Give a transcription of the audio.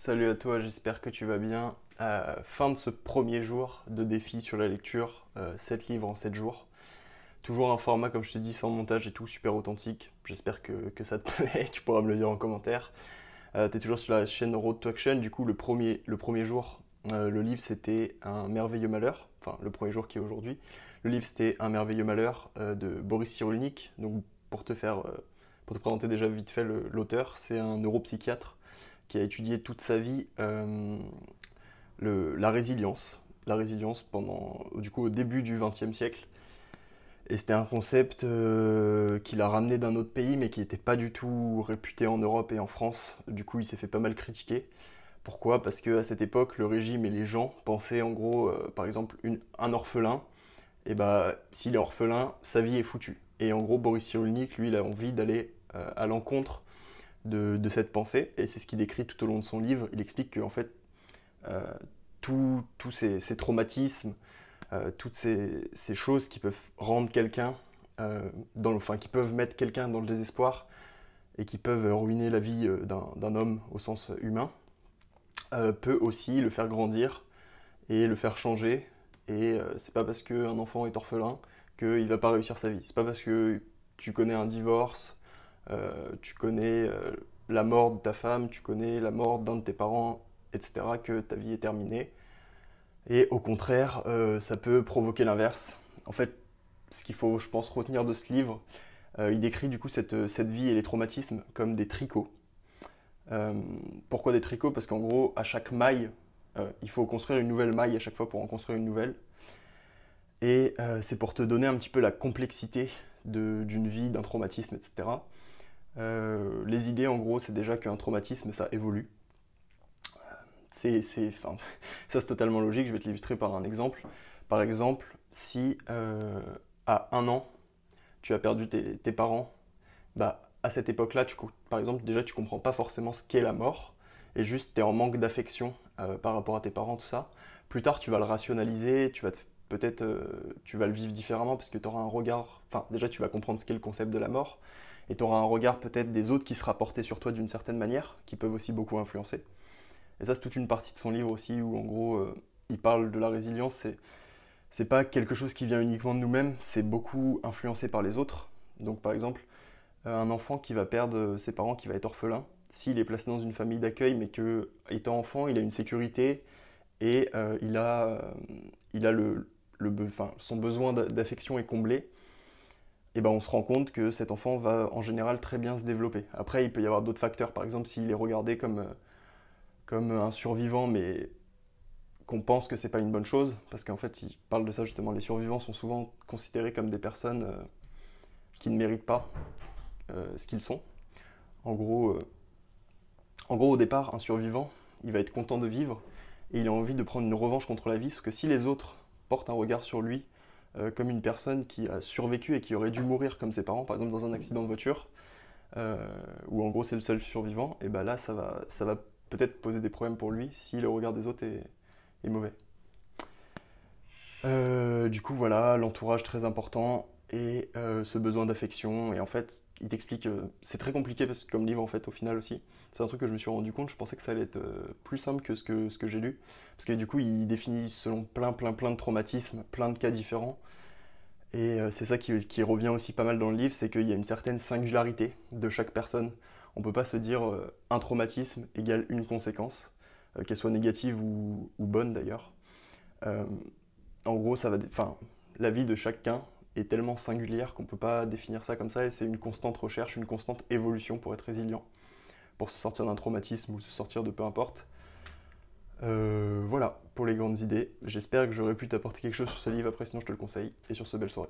Salut à toi, j'espère que tu vas bien. Fin de ce premier jour de défi sur la lecture, 7 livres en 7 jours. Toujours un format, comme je te dis, sans montage et tout, super authentique. J'espère que ça te plaît, tu pourras me le dire en commentaire. Tu es toujours sur la chaîne Road to Action, du coup le premier jour, le livre c'était Un merveilleux malheur, enfin le premier jour qui est aujourd'hui. Le livre c'était Un merveilleux malheur de Boris Cyrulnik. Donc pour te présenter déjà vite fait l'auteur, c'est un neuropsychiatre qui a étudié toute sa vie la résilience pendant, du coup, au début du XXe siècle. Et c'était un concept qu'il a ramené d'un autre pays, mais qui n'était pas du tout réputé en Europe et en France. Du coup, il s'est fait pas mal critiquer. Pourquoi? Parce qu'à cette époque, le régime et les gens pensaient en gros, par exemple, un orphelin, et bah, s'il est orphelin, sa vie est foutue. Et en gros, Boris Cyrulnik, lui, il a envie d'aller à l'encontre de cette pensée, et c'est ce qu'il décrit tout au long de son livre. Il explique que en fait, euh, tous ces traumatismes, toutes ces choses qui peuvent rendre quelqu'un, enfin qui peuvent mettre quelqu'un dans le désespoir et qui peuvent ruiner la vie d'un homme au sens humain, peut aussi le faire grandir et le faire changer. Et c'est pas parce qu'un enfant est orphelin qu'il va pas réussir sa vie. C'est pas parce que tu connais un divorce, tu connais la mort de ta femme, tu connais la mort d'un de tes parents, etc., que ta vie est terminée. Et au contraire, ça peut provoquer l'inverse. En fait, ce qu'il faut, je pense, retenir de ce livre, il décrit du coup cette vie et les traumatismes comme des tricots. Euh, Pourquoi des tricots? Parce qu'en gros, à chaque maille, il faut construire une nouvelle maille à chaque fois pour en construire une nouvelle. Et c'est pour te donner un petit peu la complexité d'une vie, d'un traumatisme, etc. Les idées, en gros, c'est déjà qu'un traumatisme, ça évolue. Enfin, ça, c'est totalement logique. Je vais te l'illustrer par un exemple. Par exemple, si à 1 an, tu as perdu tes parents, bah, à cette époque-là, par exemple, déjà, tu comprends pas forcément ce qu'est la mort, et juste, tu es en manque d'affection par rapport à tes parents, tout ça. Plus tard, tu vas le rationaliser, peut-être, tu vas le vivre différemment, parce que tu auras un regard, enfin, déjà, tu vas comprendre ce qu'est le concept de la mort, et tu auras un regard peut-être des autres qui sera porté sur toi d'une certaine manière, qui peuvent aussi beaucoup influencer. Et ça, c'est toute une partie de son livre aussi, où en gros, il parle de la résilience. C'est pas quelque chose qui vient uniquement de nous-mêmes, c'est beaucoup influencé par les autres. Donc, par exemple, un enfant qui va perdre ses parents, qui va être orphelin, s'il est placé dans une famille d'accueil, mais que, étant enfant, il a une sécurité et il a enfin, son besoin d'affection est comblé, et ben on se rend compte que cet enfant va en général très bien se développer. Après, il peut y avoir d'autres facteurs, par exemple, s'il est regardé comme un survivant, mais qu'on pense que c'est pas une bonne chose, parce qu'en fait, il parle de ça justement. Les survivants sont souvent considérés comme des personnes qui ne méritent pas ce qu'ils sont. En gros, euh, au départ, un survivant, il va être content de vivre et il a envie de prendre une revanche contre la vie, sauf que si les autres portent un regard sur lui comme une personne qui a survécu et qui aurait dû mourir comme ses parents, par exemple dans un accident de voiture, où en gros c'est le seul survivant, et ben là ça va peut-être poser des problèmes pour lui si le regard des autres est mauvais. Du coup, voilà, l'entourage très important et ce besoin d'affection. Et en fait, il t'explique, c'est très compliqué parce que comme livre en fait au final aussi. C'est un truc que je me suis rendu compte, je pensais que ça allait être plus simple que ce que j'ai lu. Parce que du coup, il définit selon plein de traumatismes, plein de cas différents. Et c'est ça qui revient aussi pas mal dans le livre, c'est qu'il y a une certaine singularité de chaque personne. On peut pas se dire un traumatisme égale une conséquence, qu'elle soit négative ou bonne d'ailleurs. Euh, En gros, enfin, la vie de chacun est tellement singulière qu'on ne peut pas définir ça comme ça, et c'est une constante recherche, une constante évolution pour être résilient, pour se sortir d'un traumatisme ou se sortir de peu importe. Voilà pour les grandes idées. J'espère que j'aurais pu t'apporter quelque chose sur ce livre, après sinon je te le conseille. Et sur ce, belle soirée.